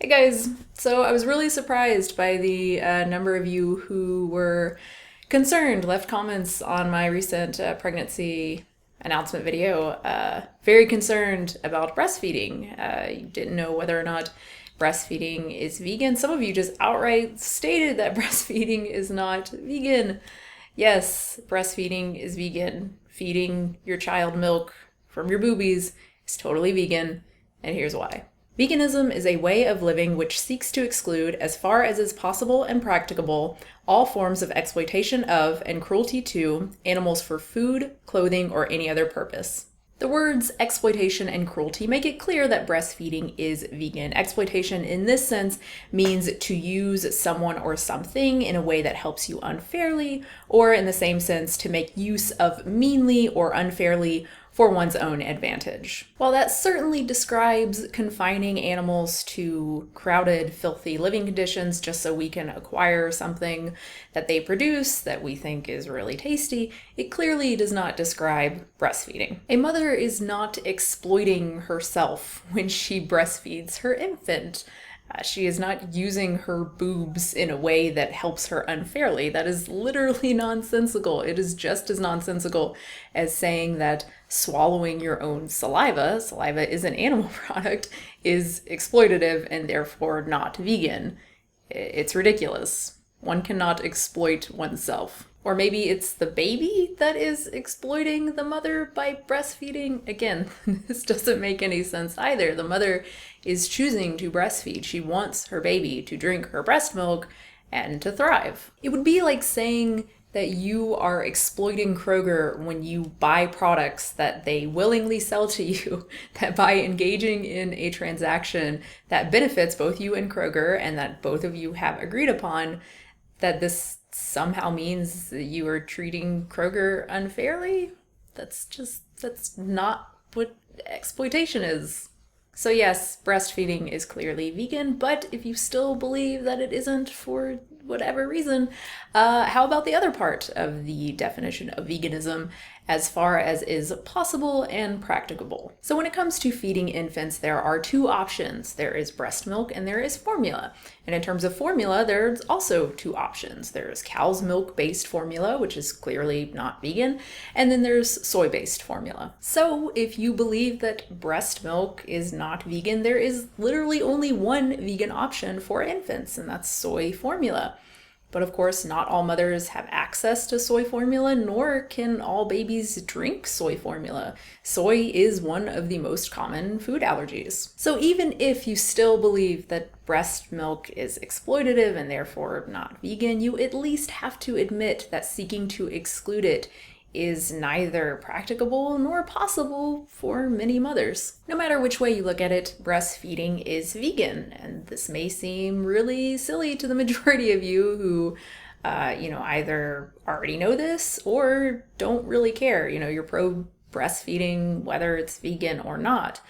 Hey guys, so I was really surprised by the number of you who were concerned, left comments on my recent pregnancy announcement video. Very concerned about breastfeeding. You didn't know whether or not breastfeeding is vegan. Some of you just outright stated that breastfeeding is not vegan. Yes, breastfeeding is vegan. Feeding your child milk from your boobies is totally vegan, and here's why. Veganism is a way of living which seeks to exclude, as far as is possible and practicable, all forms of exploitation of and cruelty to animals for food, clothing, or any other purpose. The words exploitation and cruelty make it clear that breastfeeding is vegan. Exploitation in this sense means to use someone or something in a way that helps you unfairly, or in the same sense, to make use of meanly or unfairly for one's own advantage. While that certainly describes confining animals to crowded, filthy living conditions just so we can acquire something that they produce that we think is really tasty, it clearly does not describe breastfeeding. A mother is not exploiting herself when she breastfeeds her infant. She is not using her boobs in a way that helps her unfairly. That is literally nonsensical. It is just as nonsensical as saying that swallowing your own saliva, saliva is an animal product, is exploitative and therefore not vegan. It's ridiculous. One cannot exploit oneself. Or maybe it's the baby that is exploiting the mother by breastfeeding. Again, this doesn't make any sense either. The mother is choosing to breastfeed. She wants her baby to drink her breast milk and to thrive. It would be like saying that you are exploiting Kroger when you buy products that they willingly sell to you, that by engaging in a transaction that benefits both you and Kroger and that both of you have agreed upon, that this somehow means that you are treating Kroger unfairly? That's not what exploitation is. So yes, breastfeeding is clearly vegan, but if you still believe that it isn't for whatever reason, how about the other part of the definition of veganism, as far as is possible and practicable? So when it comes to feeding infants, there are two options. There is breast milk and there is formula. And in terms of formula, there's also two options. There's cow's milk-based formula, which is clearly not vegan, and then there's soy-based formula. So if you believe that breast milk is not vegan, there is literally only one vegan option for infants, and that's soy formula. But of course, not all mothers have access to soy formula, nor can all babies drink soy formula. Soy is one of the most common food allergies. So even if you still believe that breast milk is exploitative and therefore not vegan, you at least have to admit that seeking to exclude it is neither practicable nor possible for many mothers. No matter which way you look at it, breastfeeding is vegan, and this may seem really silly to the majority of you who, either already know this or don't really care. You're pro breastfeeding whether it's vegan or not.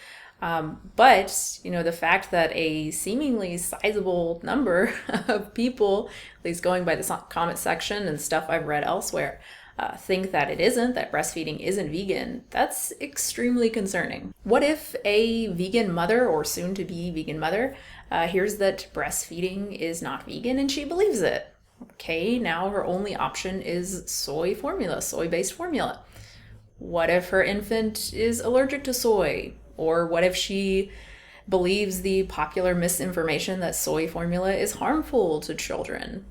But the fact that a seemingly sizable number of people, at least going by the comment section and stuff I've read elsewhere, think that it isn't, that breastfeeding isn't vegan, that's extremely concerning. What if a vegan mother or soon to be vegan mother hears that breastfeeding is not vegan and she believes it? Okay, now her only option is soy formula, soy-based formula. What if her infant is allergic to soy? Or what if she believes the popular misinformation that soy formula is harmful to children?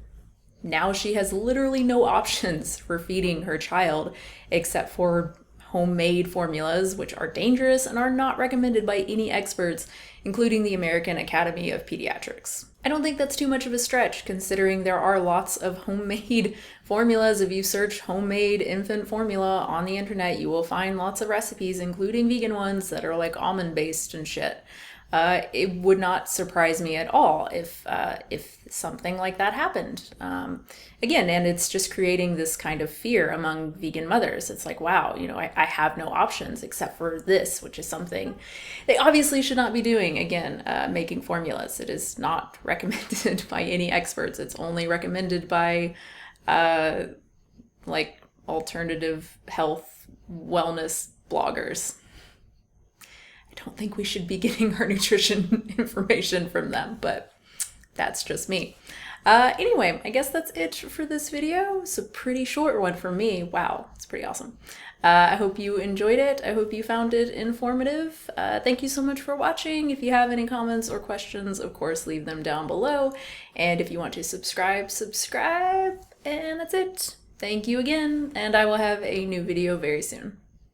Now she has literally no options for feeding her child except for homemade formulas, which are dangerous and are not recommended by any experts, including the American Academy of Pediatrics. I don't think that's too much of a stretch, considering there are lots of homemade formulas. If you search homemade infant formula on the internet, you will find lots of recipes, including vegan ones that are like almond-based and shit. It would not surprise me at all if something like that happened. Again, and it's just creating this kind of fear among vegan mothers. It's like, wow, I have no options except for this, which is something they obviously should not be doing. Again, making formulas. It is not recommended by any experts. It's only recommended by alternative health wellness bloggers. I don't think we should be getting our nutrition information from them, but that's just me. Anyway, I guess that's it for this video. It's a pretty short one for me. Wow, it's pretty awesome. I hope you enjoyed it. I hope you found it informative. Thank you so much for watching. If you have any comments or questions, of course, leave them down below. And if you want to subscribe, subscribe. And that's it. Thank you again, and I will have a new video very soon.